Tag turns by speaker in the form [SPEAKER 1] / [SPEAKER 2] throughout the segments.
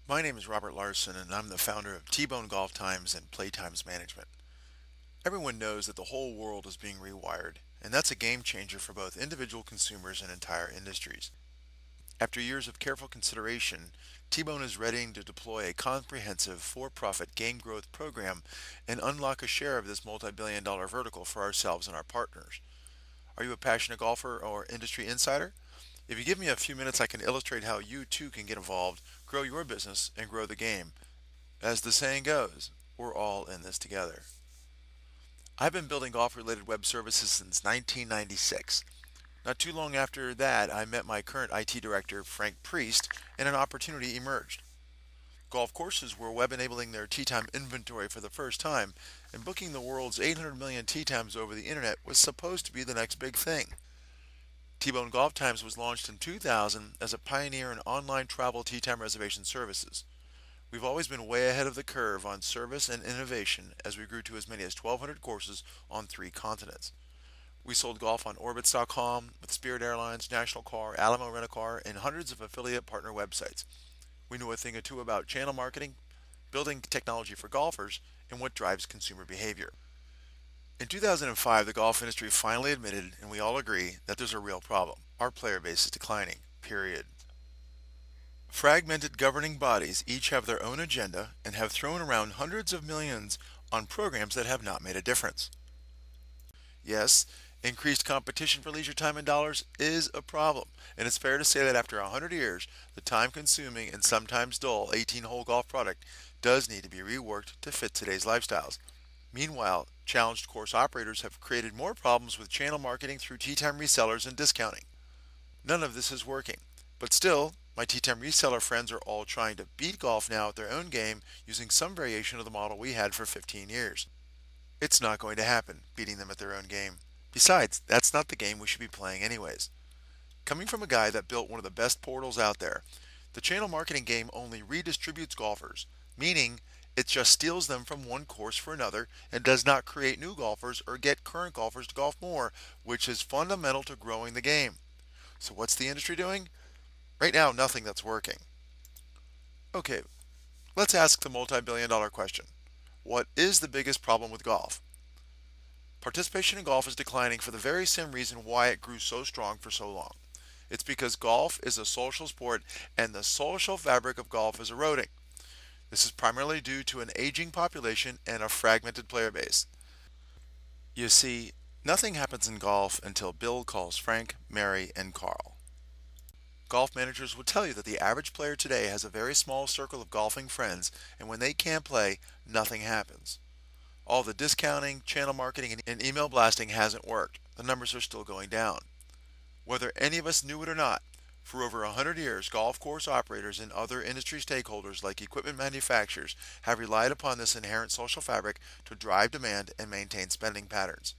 [SPEAKER 1] My name is Robert Larson, and I'm the founder of TeeBone Golf Times and Playtimes Management. Everyone knows that the whole world is being rewired, and that's a game changer for both individual consumers and entire industries. After years of careful consideration, TeeBone is ready to deploy a comprehensive for-profit game growth program and unlock a share of this multi-billion-dollar vertical for ourselves and our partners. Are you a passionate golfer or industry insider? If you give me a few minutes, I can illustrate how you too can get involved, grow your business, and grow the game. As the saying goes, we're all in this together. I've been building golf related web services since 1996. Not too long after that, I met my current IT director, Frank Priest, and an opportunity emerged. Golf courses were web enabling their tee time inventory for the first time, and booking the world's 800 million tee times over the internet was supposed to be the next big thing. TeeBone Golf Times was launched in 2000 as a pioneer in online travel tee time reservation services. We've always been way ahead of the curve on service and innovation as we grew to as many as 1,200 courses on 3 continents. We sold golf on Orbitz.com with Spirit Airlines, National Car, Alamo Rent-A-Car, and hundreds of affiliate partner websites. We knew a thing or two about channel marketing, building technology for golfers, and what drives consumer behavior. In 2005, the golf industry finally admitted, and we all agree, that there's a real problem. Our player base is declining. Period. Fragmented governing bodies each have their own agenda and have thrown around hundreds of millions on programs that have not made a difference. Yes, increased competition for leisure time and dollars is a problem, and it's fair to say that after 100 years, the time consuming and sometimes dull 18-hole golf product does need to be reworked to fit today's lifestyles. Meanwhile, challenged course operators have created more problems with channel marketing through tee time resellers and discounting. None of this is working. But still, my tee time reseller friends are all trying to beat golf now at their own game using some variation of the model we had for 15 years. It's not going to happen, beating them at their own game. Besides, that's not the game we should be playing anyways. Coming from a guy that built one of the best portals out there, the channel marketing game only redistributes golfers, meaning it just steals them from one course for another and does not create new golfers or get current golfers to golf more, which is fundamental to growing the game. So what's the industry doing? Right now, nothing that's working. Okay, let's ask the multi-billion dollar question. What is the biggest problem with golf? Participation in golf is declining for the very same reason why it grew so strong for so long. It's because golf is a social sport and the social fabric of golf is eroding. This is primarily due to an aging population and a fragmented player base. You see, nothing happens in golf until Bill calls Frank, Mary, and Carl. Golf managers will tell you that the average player today has a very small circle of golfing friends, and when they can't play, nothing happens. All the discounting, channel marketing, and email blasting hasn't worked. The numbers are still going down. Whether any of us knew it or not, for over 100 years, golf course operators and other industry stakeholders like equipment manufacturers have relied upon this inherent social fabric to drive demand and maintain spending patterns.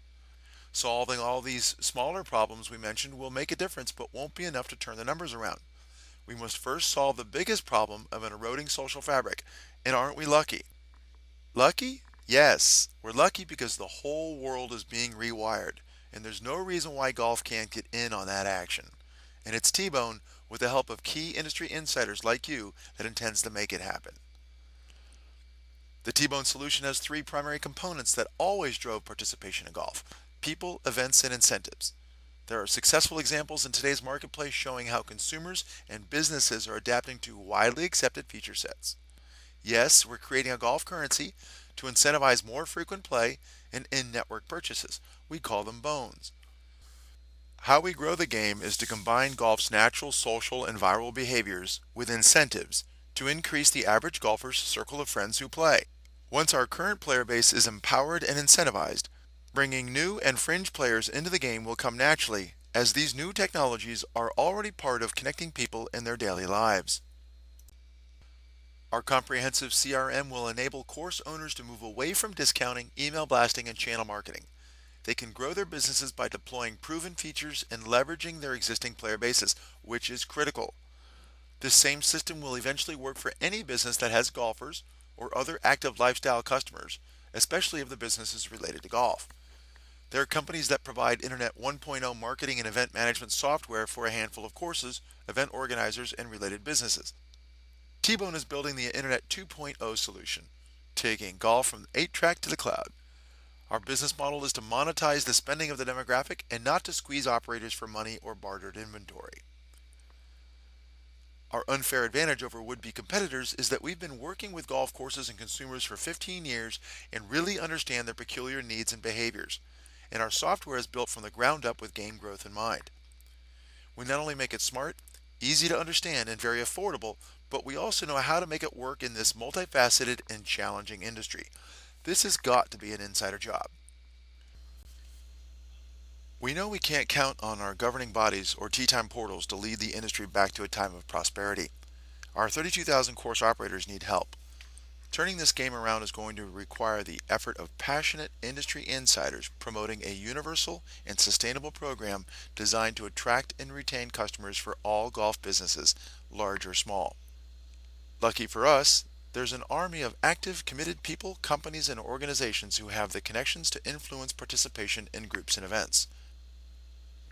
[SPEAKER 1] Solving all these smaller problems we mentioned will make a difference but won't be enough to turn the numbers around. We must first solve the biggest problem of an eroding social fabric. And aren't we lucky? Lucky? Yes, we're lucky because the whole world is being rewired, and there's no reason why golf can't get in on that action. And it's TeeBone, with the help of key industry insiders like you, that intends to make it happen. The TeeBone solution has three primary components that always drove participation in golf: people, events, and incentives. There are successful examples in today's marketplace showing how consumers and businesses are adapting to widely accepted feature sets. Yes, we're creating a golf currency to incentivize more frequent play and in-network purchases. We call them bones. How we grow the game is to combine golf's natural social and viral behaviors with incentives to increase the average golfer's circle of friends who play. Once our current player base is empowered and incentivized, bringing new and fringe players into the game will come naturally, as these new technologies are already part of connecting people in their daily lives. Our comprehensive CRM will enable course owners to move away from discounting, email blasting, and channel marketing. They can grow their businesses by deploying proven features and leveraging their existing player bases, which is critical. This same system will eventually work for any business that has golfers or other active lifestyle customers, especially if the business is related to golf. There are companies that provide Internet 1.0 marketing and event management software for a handful of courses, event organizers, and related businesses. TeeBone is building the Internet 2.0 solution, taking golf from the 8-track to the cloud. Our business model is to monetize the spending of the demographic and not to squeeze operators for money or bartered inventory. Our unfair advantage over would-be competitors is that we've been working with golf courses and consumers for 15 years and really understand their peculiar needs and behaviors. And our software is built from the ground up with game growth in mind. We not only make it smart, easy to understand, and very affordable, but we also know how to make it work in this multifaceted and challenging industry. This has got to be an insider job. We know we can't count on our governing bodies or tee time portals to lead the industry back to a time of prosperity. Our 32,000 course operators need help. Turning this game around is going to require the effort of passionate industry insiders promoting a universal and sustainable program designed to attract and retain customers for all golf businesses, large or small. Lucky for us, there's an army of active, committed people, companies, and organizations who have the connections to influence participation in groups and events.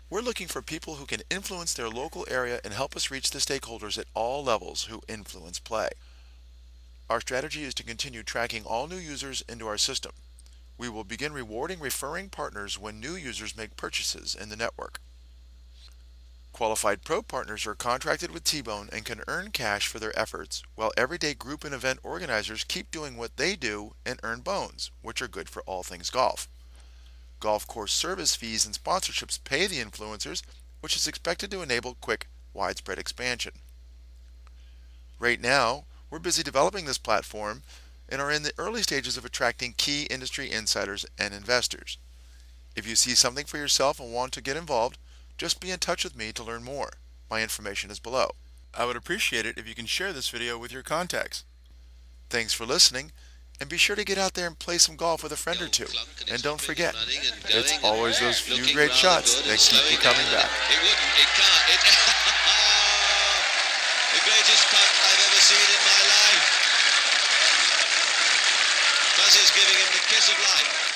[SPEAKER 1] We're looking for people who can influence their local area and help us reach the stakeholders at all levels who influence play. Our strategy is to continue tracking all new users into our system. We will begin rewarding referring partners when new users make purchases in the network. Qualified pro partners are contracted with TeeBone and can earn cash for their efforts, while everyday group and event organizers keep doing what they do and earn bones, which are good for all things golf. Golf course service fees and sponsorships pay the influencers, which is expected to enable quick, widespread expansion. Right now, we're busy developing this platform and are in the early stages of attracting key industry insiders and investors. If you see something for yourself and want to get involved, just be in touch with me to learn more. My information is below. I would appreciate it if you can share this video with your contacts. Thanks for listening, and be sure to get out there and play some golf with a friend or two. And don't forget, it's always those few great shots that keep you coming back.
[SPEAKER 2] The greatest putt I've ever seen in my life. Buzz is giving him the kiss of life.